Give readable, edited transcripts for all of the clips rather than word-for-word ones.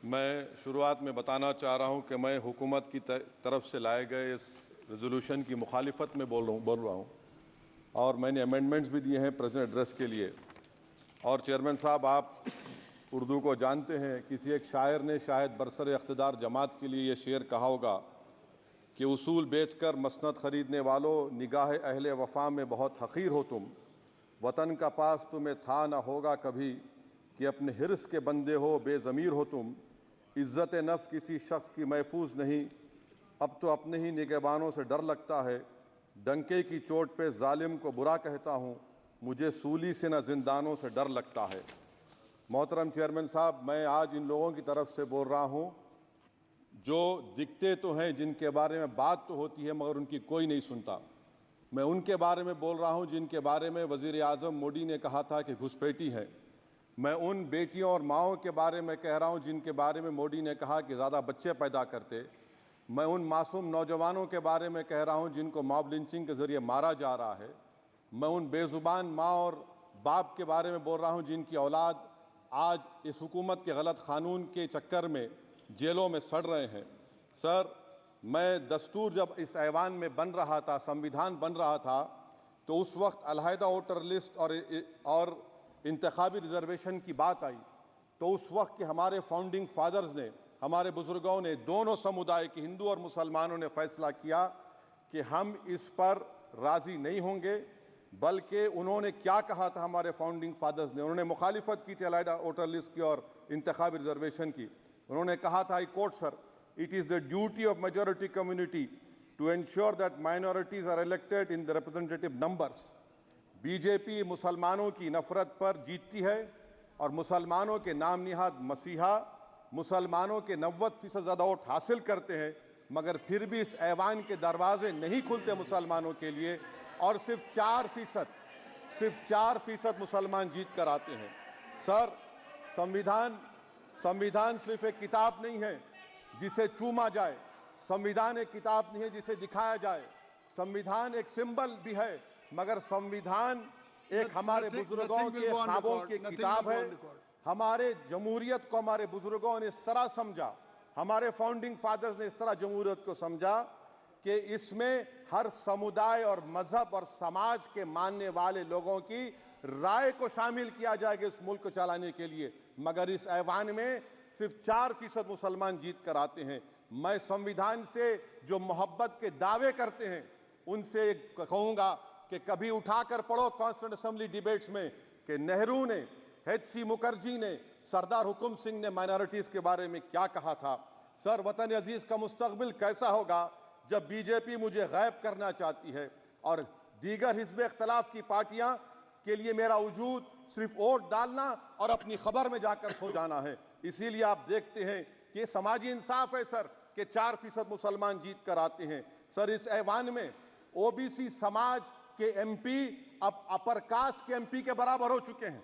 मैं शुरुआत में बताना चाह रहा हूं कि मैं हुकूमत की तरफ से लाए गए इस रेजोल्यूशन की मुखालिफत में बोल रहा हूं और मैंने अमेंडमेंट्स भी दिए हैं प्रेजेंट एड्रेस के लिए। और चेयरमैन साहब, आप उर्दू को जानते हैं, किसी एक शायर ने शायद बरसर इक़्तिदार जमात के लिए ये शेर कहा होगा कि उसूल बेचकर मसनद ख़रीदने वालों, निगाह अहले वफ़ा में बहुत हक़ीर हो तुम, वतन का पास तुम्हें था न होगा कभी, कि अपने हिर्स के बंदे हो बेज़मीर हो तुम, इज़्ज़त नफ्स किसी शख्स की महफूज नहीं, अब तो अपने ही निगहबानों से डर लगता है, डंके की चोट पे जालिम को बुरा कहता हूँ, मुझे सूली से न जिंदानों से डर लगता है। मोहतरम चेयरमैन साहब, मैं आज इन लोगों की तरफ से बोल रहा हूँ जो दिखते तो हैं, जिनके बारे में बात तो होती है मगर उनकी कोई नहीं सुनता। मैं उनके बारे में बोल रहा हूँ जिनके बारे में वज़ीर आज़म मोदी ने कहा था कि घुसपैठी है। मैं उन बेटियों और माओं के बारे में कह रहा हूँ जिनके बारे में मोदी ने कहा कि ज़्यादा बच्चे पैदा करते। मैं उन मासूम नौजवानों के बारे में कह रहा हूँ जिनको मॉब लिंचिंग के ज़रिए मारा जा रहा है। मैं उन बेज़ुबान माँ और बाप के बारे में बोल रहा हूँ जिनकी औलाद आज इस हुकूमत के गलत कानून के चक्कर में जेलों में सड़ रहे हैं। सर, मैं दस्तूर जब इस ऐवान में बन रहा था, संविधान बन रहा था, तो उस वक्त अलहदा वोटर लिस्ट और इंतखाबी रिजर्वेशन की बात आई, तो उस वक्त के हमारे फाउंडिंग फादर्स ने, हमारे बुजुर्गों ने, दोनों समुदाय के हिंदू और मुसलमानों ने फैसला किया कि हम इस पर राज़ी नहीं होंगे। बल्कि उन्होंने क्या कहा था हमारे फाउंडिंग फादर्स ने, उन्होंने मुखालिफत की थी अलहदा वोटर लिस्ट की और इंतखाबी रिजर्वेशन की। उन्होंने कहा था, I quote sir, it is the duty of majority community to ensure that minorities are elected in the representative numbers. BJP मुसलमानों की नफरत पर जीतती है और मुसलमानों के नाम निहाद मसीहा मुसलमानों के 90% ज़्यादा वोट हासिल करते हैं, मगर फिर भी इस ऐवान के दरवाजे नहीं खुलते मुसलमानों के लिए, और सिर्फ 4% मुसलमान जीत कर आते हैं। सर, संविधान सिर्फ एक किताब नहीं है जिसे चूमा जाए, संविधान एक किताब नहीं है जिसे दिखाया जाए, संविधान एक सिंबल भी है, मगर संविधान एक हमारे बुजुर्गों के ख्वाबों की किताब है। हमारे जमहूरियत को हमारे बुजुर्गों ने इस तरह समझा, हमारे फाउंडिंग फादर्स ने इस तरह जमहूरियत को समझा कि इसमें हर समुदाय और मजहब और समाज के मानने वाले लोगों की राय को शामिल किया जाएगा इस मुल्क को चलाने के लिए। मगर इस ऐवान में सिर्फ 4% मुसलमान जीत कर आते हैं। मैं संविधान से जो मोहब्बत के दावे करते हैं उनसे कहूँगा कि कभी उठाकर पढ़ो कॉन्स्टिट्यूंट असेंबली डिबेट्स में कि नेहरू ने, H.C. मुखर्जी ने, सरदार हुकुम सिंह ने माइनॉरिटीज़ के बारे में क्या कहा था। सर, वतन अजीज़ का मुस्तकबिल कैसा होगा जब बीजेपी मुझे गायब करना चाहती है और दीगर हिज़्ब इख्तिलाफ की पार्टियां के लिए मेरा वजूद सिर्फ वोट डालना और अपनी खबर में जाकर सो जाना है। इसीलिए आप देखते हैं कि समाजी इंसाफ है सर कि 4% मुसलमान जीत कर आते हैं। सर, इस ऐवान में ओबीसी समाज के एमपी अब अपर कास्ट के एमपी के बराबर हो चुके हैं।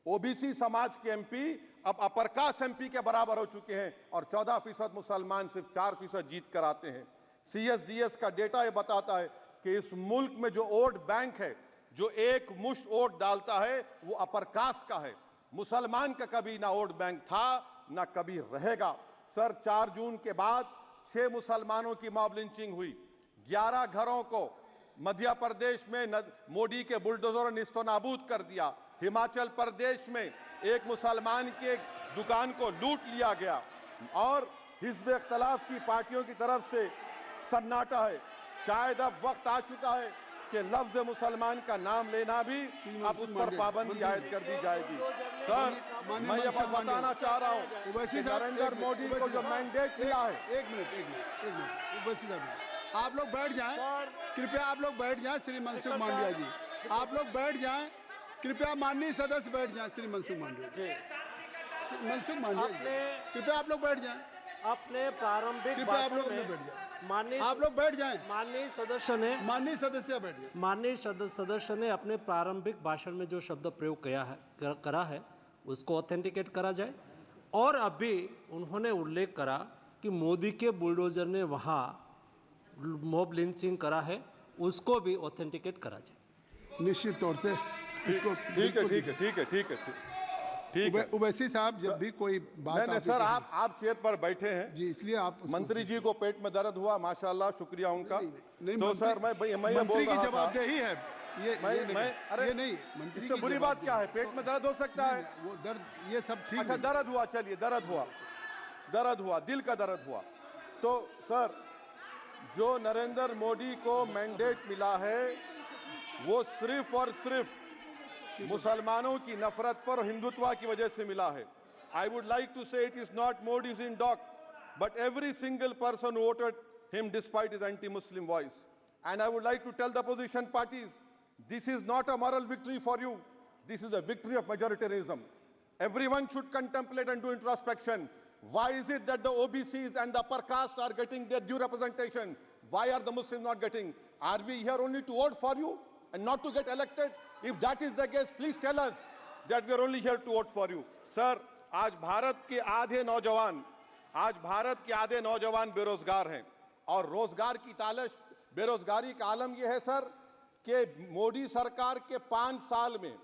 ओबीसी समाज के एमपी अब अपर कास्ट एमपी के बराबर हो चुके हैं और 14% मुसलमान सिर्फ 4% जीत कर आते हैं। CSDS का डेटा ये बताता है कि इस मुल्क में जो वोट बैंक है, जो एक मुश्त वोट डालता है, वो अपर कास्ट का है। मुसलमान का कभी ना वोट बैंक था ना कभी रहेगा। सर, 4 जून के बाद 6 मुसलमानों की मॉब लिंचिंग हुई, 11 घरों को मध्य प्रदेश में मोदी के बुलडोजर ने निस्तो नाबूद कर दिया। हिमाचल प्रदेश में एक मुसलमान की एक दुकान को लूट लिया गया और हिज़्ब इख्तिलाफ की पार्टियों की तरफ से सन्नाटा है। शायद अब वक्त आ चुका है कि लफ्ज़ मुसलमान का नाम लेना भी अब उस पर पाबंदी आयद कर दी जाएगी। सर, मैं ये बात बताना चाह रहा हूँ कि नरेंद्र मोदी को जो मैंडेट मिला है। एक मिनट, आप लोग बैठ जाएं, कृपया आप लोग बैठ जाएं। श्री मनसुख मांडविया जी, आप लोग बैठ जाएं, कृपया माननीय सदस्य बैठ जाएं। श्री मनसुख मांडविया जी, मनसुख मांडविया जी, कृपया आप लोग बैठ जाएं। अपने प्रारंभिक कृपया आप लोग बैठ जाएं। आप लोग बैठ जाएं। माननीय सदस्य ने अपने प्रारंभिक भाषण में जो शब्द प्रयोग करा है उसको ऑथेंटिकेट करा जाए। और अभी उन्होंने उल्लेख करा कि मोदी के बुलडोजर ने वहाँ मॉब लिंचिंग करा है, उसको भी ऑथेंटिकेट करा जाए। निश्चित तौर से इसको ठीक ठीक है। उवैसी साहब, जब भी कोई बात नहीं आपकी सर, कहें- आप चेयर पर बैठे हैं जी, इसलिए आप उसको- मंत्री जी को पेट में दर्द हुआ, माशाल्लाह, शुक्रिया उनका। नहीं, तो मंत्री- सर मैं ये बोल मंत्री की रहा था, जवाबदेही है ये मैं अरे ये नहीं, मंत्री इससे की बुरी बात क्या है? जवाबदेही। पेट में दर्द हो सकता है। वो दर्द, ये सब ठीक अच्छा, नहीं। दर्द हुआ, चलिए दर्द हुआ, दिल का दर्द हुआ। तो सर, जो नरेंद्र मोदी को मैंडेट मिला है वो सिर्फ और सिर्फ मुसलमानों की नफरत पर और हिंदुत्व की वजह से मिला है। I would like to say it is not Modi's in dock, but every single person voted him despite his anti Muslim voice. And I would like to tell the opposition parties, this is not a moral victory for you, this is a victory of majoritarianism. Everyone should contemplate and do introspection. Why is it that the OBCs and the upper caste are getting their due representation? Why are the Muslims not getting? Are we here only to vote for you and not to get elected? If that is the case, please tell us that we are only here to vote for you. Sir, आज भारत के आधे नौजवान बेरोजगार हैं और रोजगार की तालाश, बेरोजगारी का आलम यह है सर कि मोदी सरकार के 5 साल में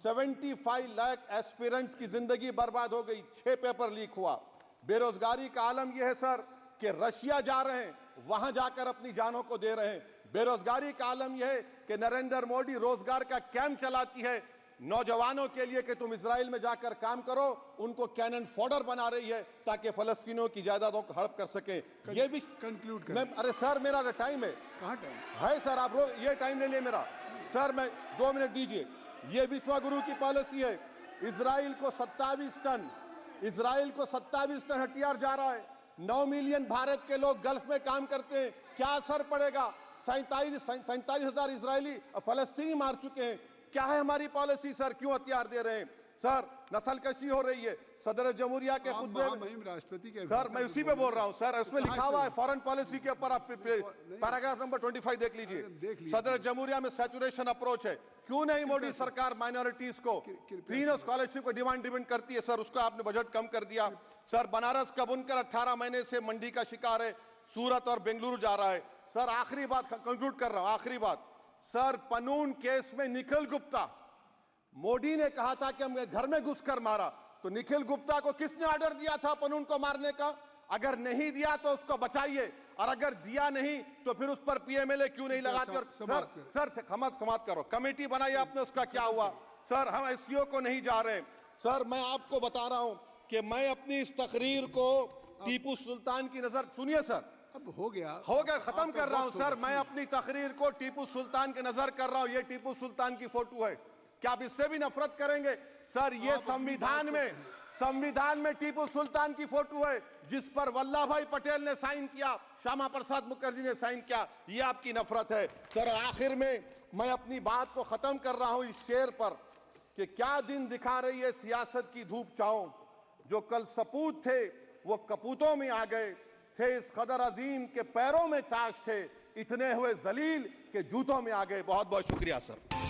75 लाख एस्पिरेंट्स की जिंदगी बर्बाद हो गई, 6 पेपर लीक हुआ। बेरोजगारी का आलम यह है सर कि रशिया जा रहे हैं, वहां जाकर अपनी जानों को दे रहे हैं। बेरोजगारी का आलम यह है कि नरेंद्र मोदी रोजगार का कैंप चलाती है नौजवानों के लिए कि तुम इजराइल में जाकर काम करो, उनको कैनन फॉडर बना रही है ताकि फलस्तीनियों की जायदादों को हड़प कर सके। ये भी कंक्लूड मैं, अरे सर मेरा टाइम है। कहाँ टाइम है सर, आप ये टाइम ले लिए मेरा। सर मैं 2 मिनट दीजिए। ये विश्वगुरु की पॉलिसी है। इजराइल को 27 टन हथियार जा रहा है। 9 मिलियन भारत के लोग गल्फ में काम करते हैं, क्या असर पड़ेगा? 47,000 इजरायली फलस्तीनी मार चुके हैं। क्या है हमारी पॉलिसी सर? क्यों हथियार दे रहे हैं? सर नस्लकशी हो रही है। सदर जमहूरिया के खुतबे में राष्ट्रपति के सर मैं उसी पे बोल रहा हूं सर, उसमें लिखा हुआ है फॉरेन पॉलिसी के ऊपर, आप पैराग्राफ नंबर 25 देख लीजिए। सदर जमहूरिया में सैचुरेशन अप्रोच है। क्यों नहीं मोदी सरकार माइनॉरिटीज को तीनों स्कॉलरशिप को डिमांड करती है सर, उसको आपने बजट कम कर दिया। सर बनारस का बुनकर 18 महीने से मंडी का शिकार है, सूरत और बेंगलुरु जा रहा है। सर आखिरी बात कंक्लूड कर रहा हूं, आखिरी बात सर, पनून केस में निखिल गुप्ता, मोदी ने कहा था कि हम घर में घुसकर मारा, तो निखिल गुप्ता को किसने ऑर्डर दिया था पनून को मारने का? अगर नहीं दिया तो उसको बचाइए, और अगर दिया नहीं तो फिर उस पर पीएमएलए क्यों नहीं लगाते? और सर समाप्त करो। कमेटी बनाई आपने, उसका क्या हुआ? सर हम एससीओ को नहीं जा रहे। सर मैं आपको बता रहा हूं कि मैं अपनी इस तकरीर को टीपू सुल्तान की नजर, सुनिए सर, अब हो गया खत्म कर रहा हूं सर। मैं अपनी तकरीर को टीपू सुल्तान के नजर कर रहा हूं। ये टीपू सुल्तान की फोटो है, क्या आप इससे भी नफरत करेंगे? सर ये संविधान में टीपू सुल्तान की फोटो है जिस पर वल्लभ भाई पटेल ने साइन किया, श्यामा प्रसाद मुखर्जी ने साइन किया। ये आपकी नफरत है सर। आखिर में मैं अपनी बात को खत्म कर रहा हूं इस शेर पर कि क्या दिन दिखा रही है सियासत की धूप छांव, जो कल सपूत थे वो कपूतों में आ गए, थे इस कदर अजीम के पैरों में ताज थे, इतने हुए जलील के जूतों में आ गए। बहुत बहुत शुक्रिया सर।